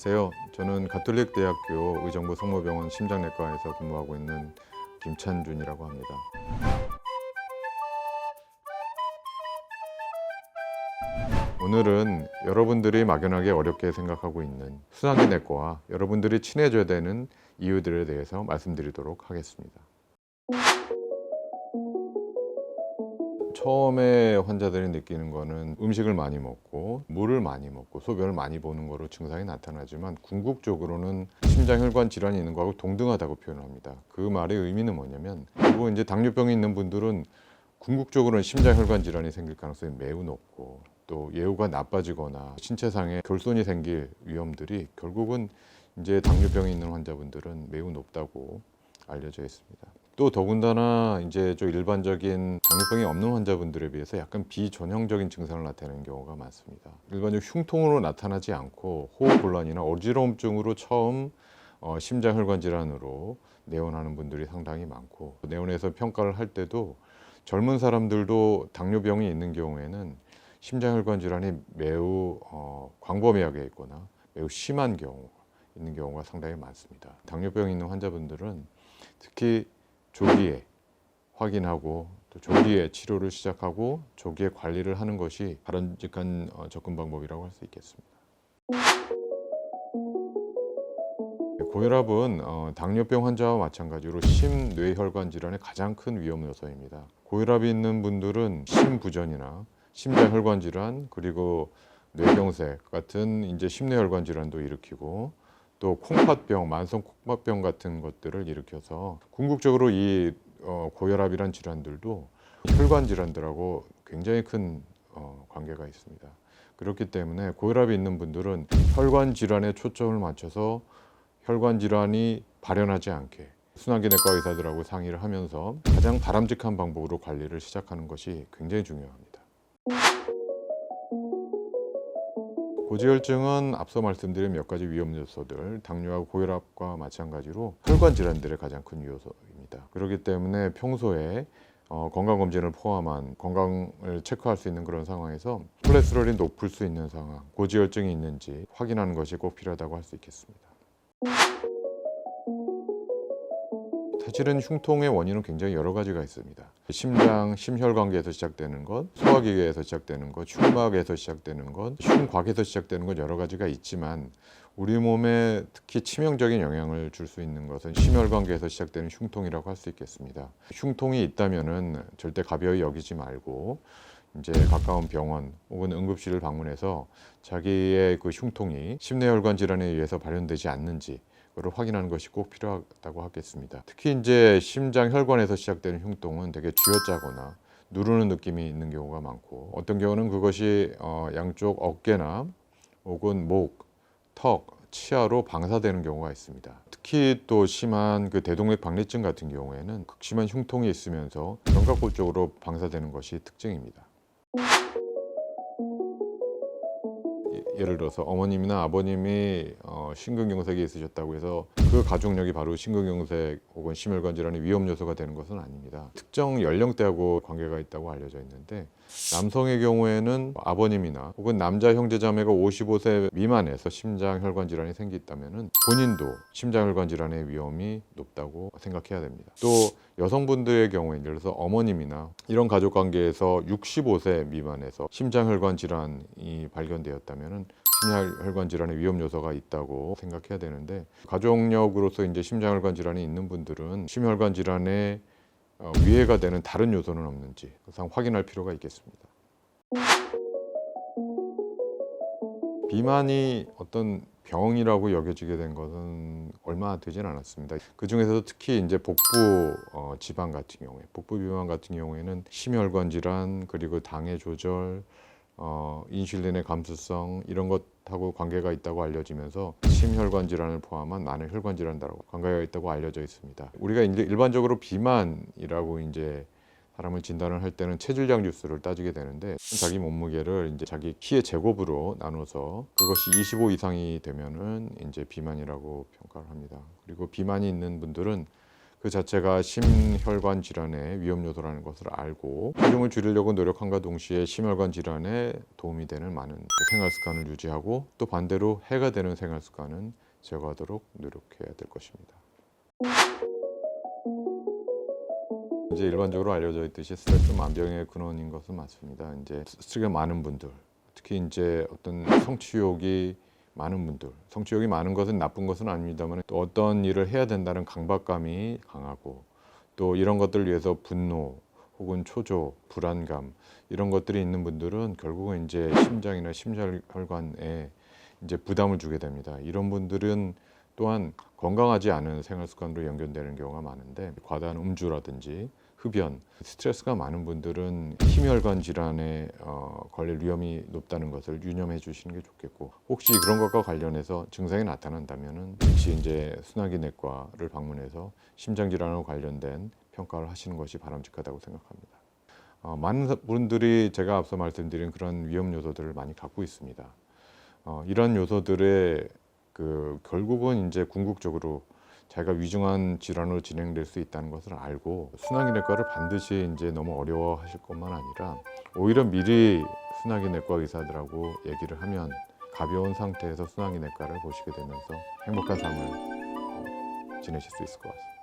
안녕하세요. 저는 가톨릭대학교 의정부 성모병원 심장내과에서 근무하고 있는 김찬준이라고 합니다. 오늘은 여러분들이 막연하게 어렵게 생각하고 있는 순환기 내과와 여러분들이 친해져야 되는 이유들에 대해서 말씀드리도록 하겠습니다. 처음에 환자들이 느끼는 거는 음식을 많이 먹고 물을 많이 먹고 소변을 많이 보는 거로 증상이 나타나지만 궁극적으로는 심장혈관 질환이 있는 거하고 동등하다고 표현합니다. 그 말의 의미는 뭐냐면, 그리고 이제 당뇨병이 있는 분들은 궁극적으로는 심장혈관 질환이 생길 가능성이 매우 높고, 또 예후가 나빠지거나 신체상의 결손이 생길 위험들이 결국은 이제 당뇨병이 있는 환자분들은 매우 높다고 알려져 있습니다. 또 더군다나 이제 좀 일반적인 당뇨병이 없는 환자분들에 비해서 약간 비전형적인 증상을 나타내는 경우가 많습니다. 일반적으로 흉통으로 나타나지 않고 호흡곤란이나 어지러움증으로 처음 심장혈관 질환으로 내원하는 분들이 상당히 많고, 내원해서 평가를 할 때도 젊은 사람들도 당뇨병이 있는 경우에는 심장혈관 질환이 매우 광범위하게 있거나 매우 심한 경우 있는 경우가 상당히 많습니다. 당뇨병이 있는 환자분들은 특히 조기에 확인하고 또 조기에 치료를 시작하고 조기에 관리를 하는 것이 바람직한 접근 방법이라고 할 수 있겠습니다. 고혈압은 당뇨병 환자와 마찬가지로 심뇌혈관 질환의 가장 큰 위험 요소입니다. 고혈압이 있는 분들은 심부전이나 심장혈관 질환, 그리고 뇌경색 같은 이제 심뇌혈관 질환도 일으키고, 또 콩팥병, 만성 콩팥병 같은 것들을 일으켜서 궁극적으로 이 고혈압이란 질환들도 혈관 질환들하고 굉장히 큰 관계가 있습니다. 그렇기 때문에 고혈압이 있는 분들은 혈관 질환에 초점을 맞춰서 혈관 질환이 발현하지 않게 순환기내과 의사들하고 상의를 하면서 가장 바람직한 방법으로 관리를 시작하는 것이 굉장히 중요합니다. 고지혈증은 앞서 말씀드린 몇 가지 위험 요소들, 당뇨하고 고혈압과 마찬가지로 혈관 질환들의 가장 큰 요소입니다. 그렇기 때문에 평소에 건강검진을 포함한 건강을 체크할 수 있는 그런 상황에서 콜레스테롤이 높을 수 있는 상황, 고지혈증이 있는지 확인하는 것이 꼭 필요하다고 할 수 있겠습니다. 사실은 흉통의 원인은 굉장히 여러 가지가 있습니다. 심장, 심혈관계에서 시작되는 것, 소화기계에서 시작되는 것, 흉막에서 시작되는 것, 흉곽에서 시작되는 것, 여러 가지가 있지만 우리 몸에 특히 치명적인 영향을 줄 수 있는 것은 심혈관계에서 시작되는 흉통이라고 할 수 있겠습니다. 흉통이 있다면은 절대 가벼이 여기지 말고 이제 가까운 병원 혹은 응급실을 방문해서 자기의 그 흉통이 심뇌혈관 질환에 의해서 발현되지 않는지 를 확인하는 것이 꼭 필요하다고 하겠습니다. 특히 이제 심장 혈관에서 시작되는 흉통은 되게 쥐어짜거나 누르는 느낌이 있는 경우가 많고, 어떤 경우는 그것이 양쪽 어깨나 혹은 목, 턱, 치아로 방사되는 경우가 있습니다. 특히 또 심한 그 대동맥 박리증 같은 경우에는 극심한 흉통이 있으면서 견갑골 쪽으로 방사되는 것이 특징입니다. 예를 들어서 어머님이나 아버님이 심근경색이 있으셨다고 해서 그 가족력이 바로 심근경색 혹은 심혈관 질환의 위험 요소가 되는 것은 아닙니다. 특정 연령대하고 관계가 있다고 알려져 있는데, 남성의 경우에는 아버님이나 혹은 남자 형제자매가 55세 미만에서 심장혈관 질환이 생겼다면 본인도 심장혈관 질환의 위험이 높다고 생각해야 됩니다. 또 여성분들의 경우에 예를 들어서 어머님이나 이런 가족 관계에서 65세 미만에서 심장혈관 질환이 발견되었다면 심혈관 질환의 위험 요소가 있다고 생각해야 되는데, 가족력으로서 이제 심장혈관 질환이 있는 분들은 심혈관 질환에 위해가 되는 다른 요소는 없는지 항상 확인할 필요가 있겠습니다. 비만이 어떤 병이라고 여겨지게 된 것은 얼마 되진 않았습니다. 그 중에서도 특히 이제 복부 지방 같은 경우에, 복부 비만 같은 경우에는 심혈관 질환, 그리고 당의 조절, 인슐린의 감수성, 이런 것하고 관계가 있다고 알려지면서 심혈관 질환을 포함한 많은 혈관 질환들하고 관계가 있다고 알려져 있습니다. 우리가 이제 일반적으로 비만이라고 이제 사람을 진단을 할 때는 체질량 지수를 따지게 되는데, 자기 몸무게를 이제 자기 키의 제곱으로 나눠서 그것이 25 이상이 되면은 이제 비만이라고 평가를 합니다. 그리고 비만이 있는 분들은 그 자체가 심혈관 질환의 위험 요소라는 것을 알고 체중을 줄이려고 노력함과 동시에 심혈관 질환에 도움이 되는 많은 생활 습관을 유지하고 또 반대로 해가 되는 생활 습관은 제거하도록 노력해야 될 것입니다. 이제 일반적으로 알려져 있듯이 스트레스 만병의 근원인 것은 맞습니다. 이제 스트레스가 많은 분들, 특히 이제 어떤 성취욕이 많은 분들, 성취욕이 많은 것은 나쁜 것은 아닙니다만 또 어떤 일을 해야 된다는 강박감이 강하고 또 이런 것들을 위해서 분노 혹은 초조, 불안감 이런 것들이 있는 분들은 결국은 이제 심장이나 심혈관에 이제 부담을 주게 됩니다. 이런 분들은 또한 건강하지 않은 생활 습관으로 연결되는 경우가 많은데 과다한 음주라든지 흡연, 스트레스가 많은 분들은 심혈관 질환에 걸릴 위험이 높다는 것을 유념해 주시는 게 좋겠고 혹시 그런 것과 관련해서 증상이 나타난다면은 즉시 이제 순환기 내과를 방문해서 심장 질환과 관련된 평가를 하시는 것이 바람직하다고 생각합니다. 많은 분들이 제가 앞서 말씀드린 그런 위험 요소들을 많이 갖고 있습니다. 이런 요소들의 결국은 이제 궁극적으로 자기가 위중한 질환으로 진행될 수 있다는 것을 알고 순환기내과를 반드시 이제 너무 어려워하실 것만 아니라 오히려 미리 순환기내과 의사들하고 얘기를 하면 가벼운 상태에서 순환기내과를 보시게 되면서 행복한 삶을 지내실 수 있을 것 같습니다.